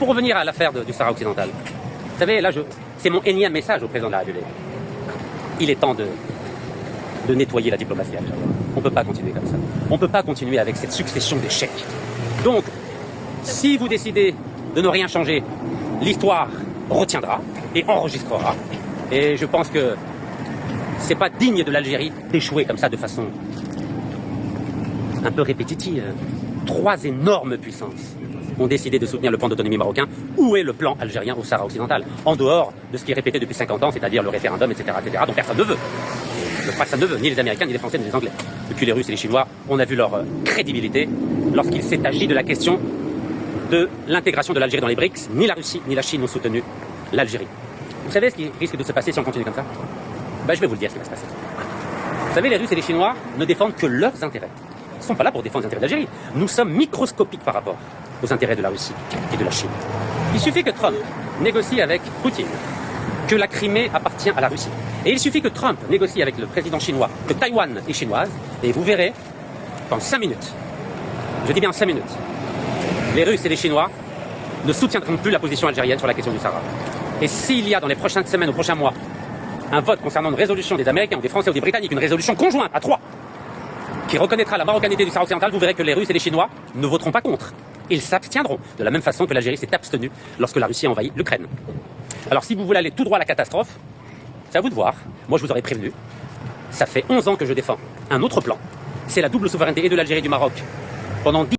Pour revenir à l'affaire du Sahara occidental, vous savez, là, c'est mon énième message au président de la République. Il est temps de nettoyer la diplomatie algérienne. On ne peut pas continuer comme ça. On ne peut pas continuer avec cette succession d'échecs. Donc, si vous décidez de ne rien changer, l'histoire retiendra et enregistrera. Et je pense que c'est pas digne de l'Algérie d'échouer comme ça de façon un peu répétitive. 3 énormes puissances ont décidé de soutenir le plan d'autonomie marocain. Où est le plan algérien au Sahara occidental? En dehors de ce qui est répété depuis 50 ans, c'est-à-dire le référendum, etc., dont personne ne veut. Je crois que ça ne veut, ni les Américains, ni les Français, ni les Anglais. Depuis les Russes et les Chinois, on a vu leur crédibilité lorsqu'il s'est agi de la question de l'intégration de l'Algérie dans les BRICS. Ni la Russie, ni la Chine n'ont soutenu l'Algérie. Vous savez ce qui risque de se passer si on continue comme ça? Je vais vous le dire ce qui va se passer. Vous savez, les Russes et les Chinois ne défendent que leurs intérêts. Ils ne sont pas là pour défendre les intérêts de l'Algérie. Nous sommes microscopiques par rapport aux intérêts de la Russie et de la Chine. Il suffit que Trump négocie avec Poutine que la Crimée appartient à la Russie. Et il suffit que Trump négocie avec le président chinois que Taïwan est chinoise, et vous verrez, en 5 minutes, je dis bien en 5 minutes, les Russes et les Chinois ne soutiendront plus la position algérienne sur la question du Sahara. Et s'il y a dans les prochaines semaines ou prochains mois un vote concernant une résolution des Américains ou des Français ou des Britanniques, une résolution conjointe à 3, qui reconnaîtra la marocanité du Sahara occidental, vous verrez que les Russes et les Chinois ne voteront pas contre. Ils s'abstiendront, de la même façon que l'Algérie s'est abstenue lorsque la Russie a envahi l'Ukraine. Alors si vous voulez aller tout droit à la catastrophe, c'est à vous de voir. Moi je vous aurais prévenu. Ça fait 11 ans que je défends un autre plan. C'est la double souveraineté et de l'Algérie et du Maroc. Pendant 10